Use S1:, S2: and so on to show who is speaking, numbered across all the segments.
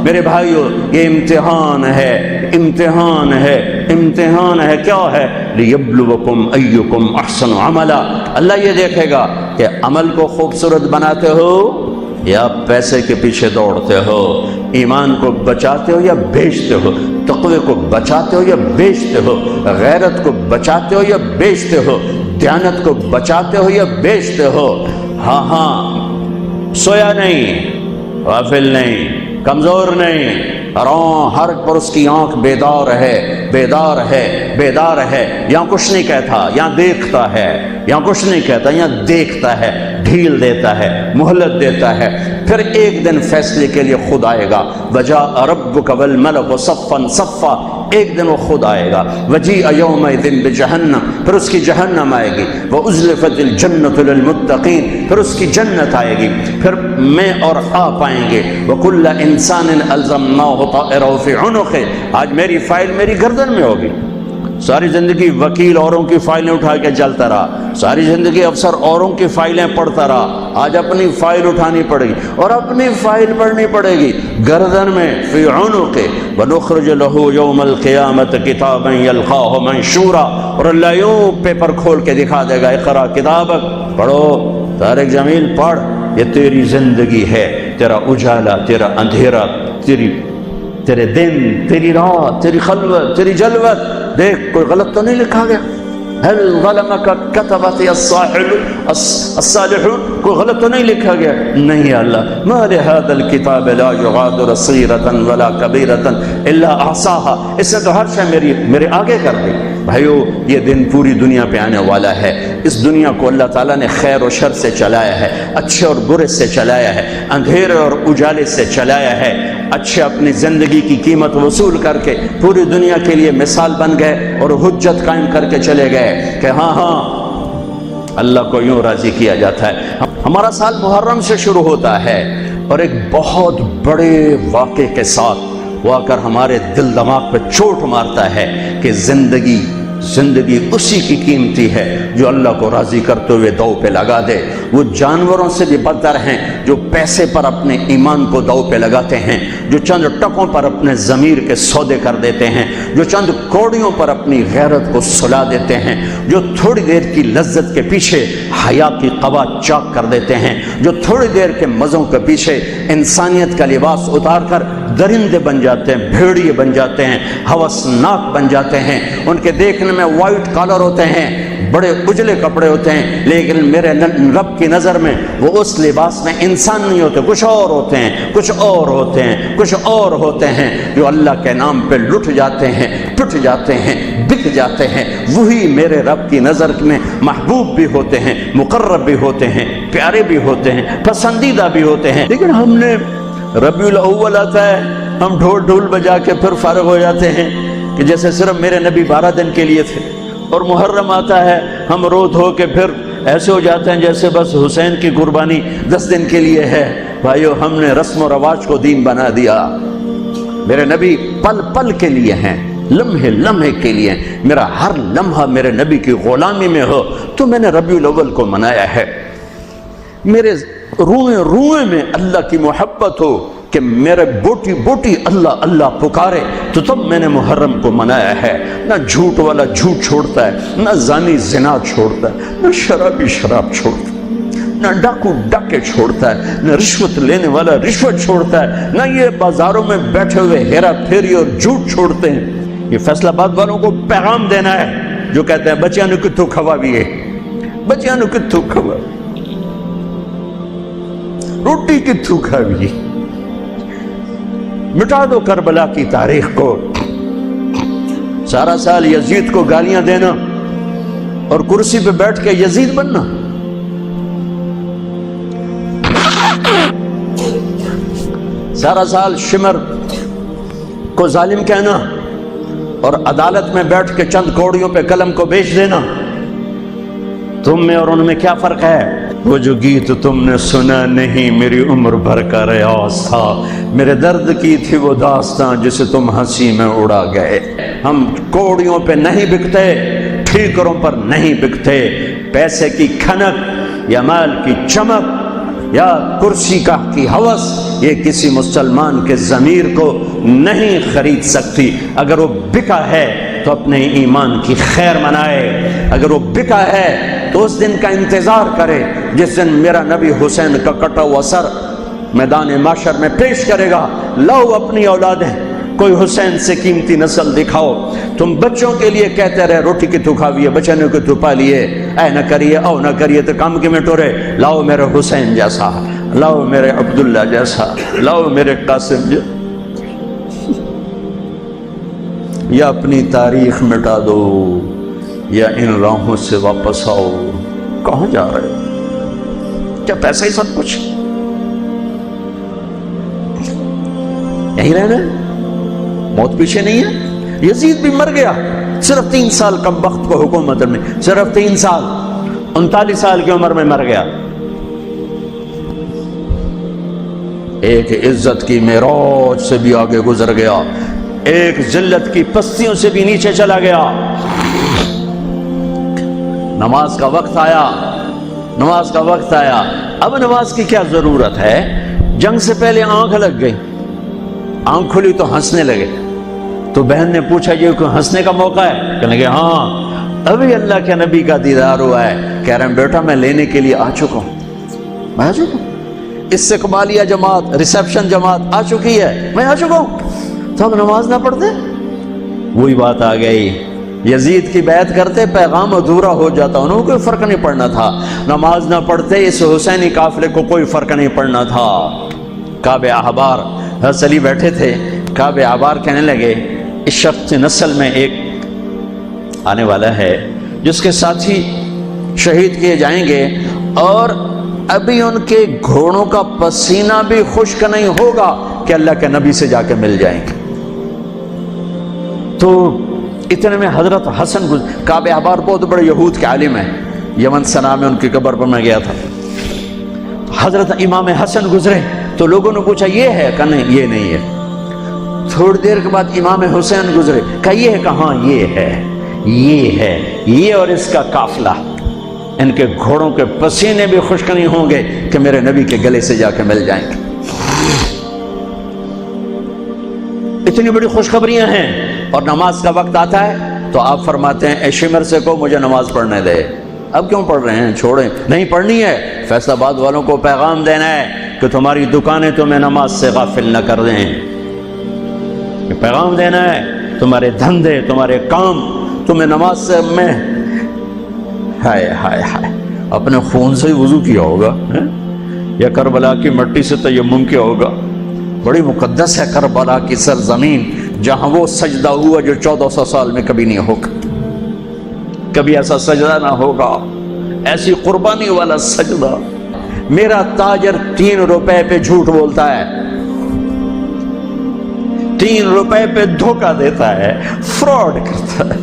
S1: میرے بھائیو یہ امتحان ہے، امتحان ہے، امتحان ہے۔ کیا ہے؟ لیبلوکم ایکم احسن عملا، اللہ یہ دیکھے گا کہ عمل کو خوبصورت بناتے ہو یا پیسے کے پیچھے دوڑتے ہو، ایمان کو بچاتے ہو یا بیچتے ہو، تقوی کو بچاتے ہو یا بیچتے ہو، غیرت کو بچاتے ہو یا بیچتے ہو، دیانت کو بچاتے ہو یا بیچتے ہو۔ ہاں ہاں، سویا نہیں، غافل نہیں، کمزور نہیں، ہر پر اس کی آنکھ بیدار ہے، بیدار ہے، بیدار ہے۔ یہاں کچھ نہیں کہتا، یہاں دیکھتا ہے، یہاں کچھ نہیں کہتا، یہاں دیکھتا ہے، ڈھیل دیتا ہے، مہلت دیتا ہے۔ پھر ایک دن فیصلے کے لیے خود آئے گا، وجاء ربک والملک صفا صفا، ایک دن وہ خود آئے گا۔ وجیء یومئذ بجہنم، پھر اس کی جہنم آئے گی۔ وازلفت الجنۃ للمتقین، پھر اس کی جنت آئے گی۔ پھر میں اور آپ آئیں گے۔ وکل انسان الزمناہ طائرہ فی عنقہ، آج میری فائل میری گردن میں ہوگی۔ ساری زندگی وکیل اوروں کی فائلیں اٹھا کے چلتا رہا، ساری زندگی افسر اوروں کی فائلیں پڑھتا رہا، آج اپنی فائل اٹھانی پڑے گی اور اپنی فائل پڑھنی پڑے گی گردن میں، فی عنقہ۔ ونخرج لہ یوم القیامۃ کتابا یلقاہ منشورا، اور اللہ یوں پیپر کھول کے دکھا دے گا، اقرا کتابک، پڑھو طارق جمیل پڑھ، یہ تیری زندگی ہے، تیرا اجالا، تیرا اندھیرا، تیرے دن، تیری رات، تیری خلوت، تیری جلوت۔ دیکھ کوئی غلط تو نہیں لکھا گیا؟ هل ظلمك كتبت الصالحون، کوئی غلط تو نہیں لکھا گیا؟ نہیں اللہ، ما لهذا الكتاب لا يغادر صغيرة ولا كبيرة الا احصاها، اس نے تو ہر شے میرے آگے کر دی۔ بھائیو یہ دن پوری دنیا پہ آنے والا ہے۔ اس دنیا کو اللہ تعالیٰ نے خیر و شر سے چلایا ہے، اچھے اور برے سے چلایا ہے، اندھیرے اور اجالے سے چلایا ہے۔ اچھے اپنی زندگی کی قیمت وصول کر کے پوری دنیا کے لیے مثال بن گئے اور حجت قائم کر کے چلے گئے کہ ہاں ہاں اللہ کو یوں راضی کیا جاتا ہے۔ ہمارا سال محرم سے شروع ہوتا ہے اور ایک بہت بڑے واقعے کے ساتھ وہ آ کر ہمارے دل دماغ پہ چوٹ مارتا ہے کہ زندگی اسی کی قیمتی ہے جو اللہ کو راضی کرتے ہوئے دو پہ لگا دے۔ وہ جانوروں سے بھی بدتر ہیں جو پیسے پر اپنے ایمان کو دو پہ لگاتے ہیں، جو چند ٹکوں پر اپنے ضمیر کے سودے کر دیتے ہیں، جو چند کوڑیوں پر اپنی غیرت کو سلا دیتے ہیں، جو تھوڑی دیر کی لذت کے پیچھے حیا کی قبا چاک کر دیتے ہیں، جو تھوڑی دیر کے مزوں کے پیچھے انسانیت کا لباس اتار کر درندے بن جاتے ہیں، بھیڑیے بن جاتے ہیں، ہوسناک بن جاتے ہیں۔ ان کے دیکھنے میں وائٹ کالر ہوتے ہیں، بڑے اجلے کپڑے ہوتے ہیں، لیکن میرے رب کی نظر میں وہ اس لباس میں انسان نہیں ہوتے، کچھ اور ہوتے ہیں، کچھ اور ہوتے ہیں، کچھ اور ہوتے ہیں، جو اللہ کے نام پہ لٹ جاتے ہیں، ٹوٹ جاتے ہیں، بک جاتے ہیں۔ وہی میرے رب کی نظر میں محبوب بھی ہوتے ہیں، مقرب بھی ہوتے ہیں، پیارے بھی ہوتے ہیں، پسندیدہ بھی ہوتے ہیں۔ لیکن ہم نے ربیع الاول آتا ہے، ہم ڈھول بجا کے پھر فارغ ہو جاتے ہیں کہ جیسے صرف میرے نبی 12 دن کے لیے تھے، اور محرم آتا ہے ہم رو دھو کے پھر ایسے ہو جاتے ہیں جیسے بس حسین کی قربانی 10 دن کے لیے ہے۔ بھائیو ہم نے رسم و رواج کو دین بنا دیا۔ میرے نبی پل پل کے لیے ہیں، لمحے لمحے کے لیے، میرا ہر لمحہ میرے نبی کی غلامی میں ہو تو میں نے ربیع الاول کو منایا ہے۔ میرے روئے روئے میں اللہ کی محبت ہو کہ میرے بوٹی بوٹی اللہ اللہ پکارے تو تب میں نے محرم کو منایا ہے۔ نہ جھوٹ والا جھوٹ چھوڑتا ہے، نہ زانی زنا چھوڑتا ہے، نہ شرابی شراب چھوڑتا ہے، نہ ڈاکو ڈاکے چھوڑتا ہے، نہ رشوت لینے والا رشوت چھوڑتا ہے، نہ یہ بازاروں میں بیٹھے ہوئے ہیرا پھیری اور جھوٹ چھوڑتے ہیں۔ یہ فیصلہ آباد والوں کو پیغام دینا ہے جو کہتے ہیں بچیاں نو کتھوں کھوا بھی ہے، بچیاں نو کتھوں کھوا، روٹی کتھوں کھا بھی ہے۔ مٹا دو کربلا کی تاریخ کو۔ سارا سال یزید کو گالیاں دینا اور کرسی پہ بیٹھ کے یزید بننا، سارا سال شمر کو ظالم کہنا اور عدالت میں بیٹھ کے چند کوڑیوں پہ قلم کو بیچ دینا، تم میں اور ان میں کیا فرق ہے؟ وہ جو گیت تم نے سنا نہیں میری عمر بھر کا ریاض تھا، میرے درد کی تھی وہ داستان جسے تم ہنسی میں اڑا گئے۔ ہم کوڑیوں پہ نہیں بکتے، ٹھیکروں پر نہیں بکتے، پیسے کی کھنک یا مال کی چمک یا کرسی کا کی ہوس یہ کسی مسلمان کے ضمیر کو نہیں خرید سکتی۔ اگر وہ بکا ہے تو اپنے ایمان کی خیر منائے، اگر وہ بکا ہے تو اس دن کا انتظار کرے جس دن میرا نبی حسین کا کٹا ہوا سر میدان محشر میں پیش کرے گا۔ لاؤ اپنی اولادیں، کوئی حسین سے قیمتی نسل دکھاؤ۔ تم بچوں کے لیے کہتے رہے روٹی کی تو کھاویے، بچنے کو تو پالیے، اے نہ کریے او نہ کریے تو کام کے میں ٹورے۔ لاؤ میرے حسین جیسا، لاؤ میرے عبداللہ جیسا، لاؤ میرے قاسم جیسا، یا اپنی تاریخ مٹا دو یا ان راہوں سے واپس آؤ۔ کہاں جا رہے ہو؟ کیا پیسہ ہی سب کچھ؟ یہی رہنا ہے؟ موت پیچھے نہیں ہے؟ یزید بھی مر گیا صرف 3 سال کم وقت کو حکومت میں، صرف 3 سال، 39 سال کی عمر میں مر گیا۔ ایک عزت کی معراج سے بھی آگے گزر گیا، ایک ذلت کی پستیوں سے بھی نیچے چلا گیا۔ نماز کا وقت آیا، نماز کا وقت آیا۔ اب نماز کی کیا ضرورت ہے؟ جنگ سے پہلے آنکھ لگ گئی، آنکھ کھلی تو ہنسنے لگے۔ تو بہن نے پوچھا یہ کوئی ہنسنے کا موقع ہے؟ کہنے لگے ہاں، ابھی اللہ کے نبی کا دیدار ہوا ہے۔ کہہ رہے ہیں بیٹا میں لینے کے لیے آ چکا ہوں، میں آ چکا ہوں، استقبالیہ جماعت، ریسیپشن جماعت آ چکی ہے، میں آ چکا ہوں۔ تو ہم نماز نہ پڑھتے؟ وہی بات آ گئی، یزید کی بیعت کرتے پیغام ادھورا ہو جاتا، انہوں کو کوئی فرق نہیں پڑنا تھا۔ نماز نہ پڑھتے اس حسینی قافلے کو کوئی فرق نہیں پڑنا تھا۔ کعب احبار حضرت علی بیٹھے تھے، کعب احبار کہنے لگے اس شخص نسل میں ایک آنے والا ہے جس کے ساتھی شہید کیے جائیں گے اور ابھی ان کے گھوڑوں کا پسینہ بھی خشک نہیں ہوگا کہ اللہ کے نبی سے جا کے مل جائیں گے۔ تو اتنے میں حضرت حسن کعب احبار بہت بڑے یہود کے عالم ہیں، یمن سنا میں ان کی قبر پر میں گیا تھا۔ حضرت امام حسن گزرے تو لوگوں نے پوچھا یہ ہے؟ کہ نہیں یہ نہیں ہے۔ تھوڑی دیر کے بعد امام حسین گزرے، کہ یہ ہے؟ کہاں یہ ہے، یہ ہے، یہ اور اس کا قافلہ، ان کے گھوڑوں کے پسینے بھی خشک نہیں ہوں گے کہ میرے نبی کے گلے سے جا کے مل جائیں گے۔ اتنی بڑی خوشخبریاں ہیں، اور نماز کا وقت آتا ہے تو آپ فرماتے ہیں اے شمر سے کو مجھے نماز پڑھنے دے۔ اب کیوں پڑھ رہے ہیں؟ چھوڑیں، نہیں پڑھنی ہے۔ فیصل آباد والوں کو پیغام دینا ہے کہ تمہاری دکانیں تمہیں نماز سے غافل نہ کر دیں، یہ پیغام دینا ہے۔ تمہارے دھندے، تمہارے کام تمہیں نماز سے میں ہائے ہائے ہائے اپنے خون سے ہی وضو کیا ہوگا یا کربلا کی مٹی سے تیمم کیا ہوگا۔ بڑی مقدس ہے کربلا کی سرزمین، جہاں وہ سجدہ ہوا جو 1400 سال میں کبھی نہیں ہوگا، کبھی ایسا سجدہ نہ ہوگا، ایسی قربانی والا سجدہ۔ میرا تاجر 3 روپے پہ جھوٹ بولتا ہے، 3 روپے پہ دھوکہ دیتا ہے، فراڈ کرتا ہے،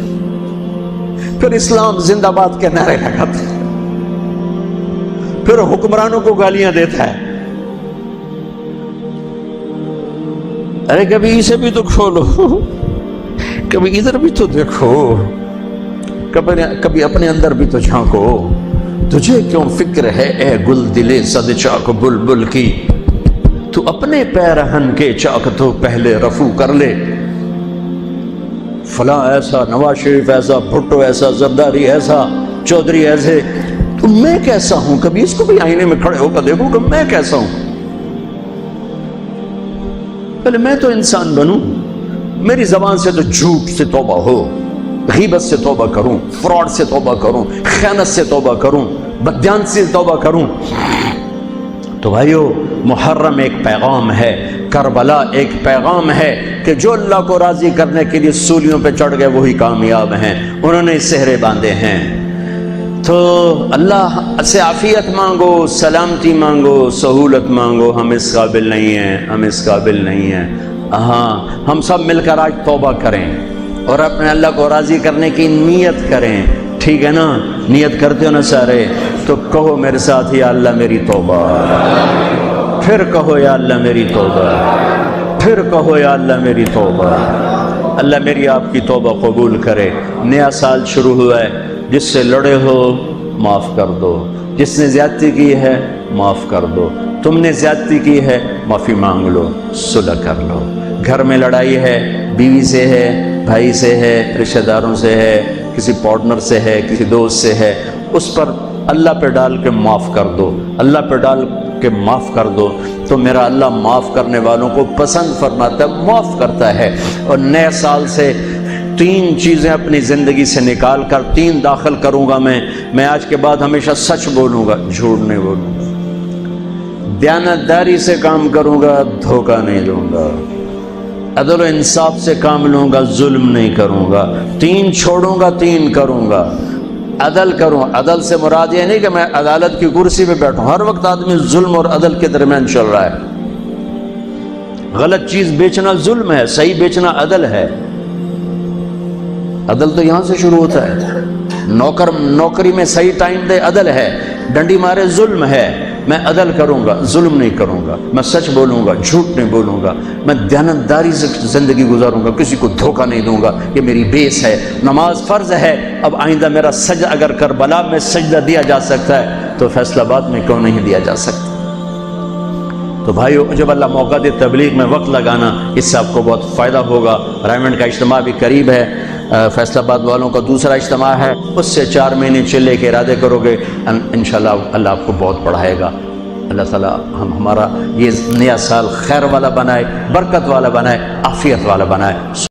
S1: پھر اسلام زندہ باد کے نعرے لگاتا ہے، پھر حکمرانوں کو گالیاں دیتا ہے۔ ارے کبھی اسے بھی تو کھولو، کبھی ادھر بھی تو دیکھو، کبھی اپنے اندر بھی تو جھانکو۔ تجھے کیوں فکر ہے اے گل دلے صد چاک بلبل کی، تو اپنے پیرہن کے چاک تو پہلے رفو کر لے۔ فلاں ایسا، نواز شریف ایسا، بھٹو ایسا، زرداری ایسا، چودھری ایسے، تو میں کیسا ہوں؟ کبھی اس کو بھی آئینے میں کھڑے ہو کر دیکھو کہ میں کیسا ہوں۔ پہلے میں تو انسان بنوں، میری زبان سے تو جھوٹ سے توبہ ہو، غیبت سے توبہ کروں، فراڈ سے توبہ کروں، خیانت سے توبہ کروں، بددیانتی سے توبہ کروں۔ تو بھائیو، محرم ایک پیغام ہے، کربلا ایک پیغام ہے کہ جو اللہ کو راضی کرنے کے لیے سولیوں پہ چڑھ گئے وہی کامیاب ہیں، انہوں نے سہرے باندھے ہیں۔ تو اللہ سے عافیت مانگو، سلامتی مانگو، سہولت مانگو۔ ہم اس قابل نہیں ہیں، ہم اس قابل نہیں ہیں۔ ہاں، ہم سب مل کر آج توبہ کریں اور اپنے اللہ کو راضی کرنے کی نیت کریں، ٹھیک ہے نا؟ نیت کرتے ہو نا سارے؟ تو کہو میرے ساتھ یا اللہ میری توبہ، پھر کہو یا اللہ میری توبہ، پھر کہو یا اللہ میری توبہ۔ اللہ میری آپ کی توبہ قبول کرے۔ نیا سال شروع ہوا ہے، جس سے لڑے ہو معاف کر دو، جس نے زیادتی کی ہے معاف کر دو، تم نے زیادتی کی ہے معافی مانگ لو، صلح کر لو، گھر میں لڑائی ہے، بیوی سے ہے، بھائی سے ہے، رشتہ داروں سے ہے، کسی پارٹنر سے ہے، کسی دوست سے ہے، اس پر اللہ پہ ڈال کے معاف کر دو، اللہ پہ ڈال کے معاف کر دو، تو میرا اللہ معاف کرنے والوں کو پسند فرماتا ہے، معاف کرتا ہے۔ اور نئے سال سے 3 چیزیں اپنی زندگی سے نکال کر 3 داخل کروں گا میں آج کے بعد ہمیشہ سچ بولوں گا، جھوٹ نہیں بولوں گا، دیانتداری سے کام کروں گا، دھوکہ نہیں دوں گا، عدل و انصاف سے کام لوں گا، ظلم نہیں کروں گا، 3 چھوڑوں گا، 3 کروں گا، عدل کروں۔ عدل سے مراد یہ نہیں کہ میں عدالت کی کرسی پہ بیٹھوں، ہر وقت آدمی ظلم اور عدل کے درمیان چل رہا ہے۔ غلط چیز بیچنا ظلم ہے، صحیح بیچنا عدل ہے۔ عدل تو یہاں سے شروع ہوتا ہے، نوکری میں صحیح ٹائم دے عدل ہے، ڈنڈی مارے ظلم ہے۔ میں عدل کروں گا، ظلم نہیں کروں گا، میں سچ بولوں گا، جھوٹ نہیں بولوں گا، میں دیانتداری سے زندگی گزاروں گا، کسی کو دھوکہ نہیں دوں گا، یہ میری بیس ہے۔ نماز فرض ہے، اب آئندہ میرا سجدہ اگر کربلا میں سجدہ دیا جا سکتا ہے تو فیصل آباد میں کیوں نہیں دیا جا سکتا؟ تو بھائیو، جب اللہ موقع دے تبلیغ میں وقت لگانا، اس سے آپ کو بہت فائدہ ہوگا۔ رائمنڈ کا اجتماع بھی قریب ہے، فیصل آباد والوں کا دوسرا اجتماع ہے، اس سے 4 مہینے چلے کے ارادے کرو گے، انشاءاللہ اللہ آپ کو بہت پڑھائے گا۔ اللہ تعالیٰ ہمارا یہ نیا سال خیر والا بنائے، برکت والا بنائے، عافیت والا بنائے۔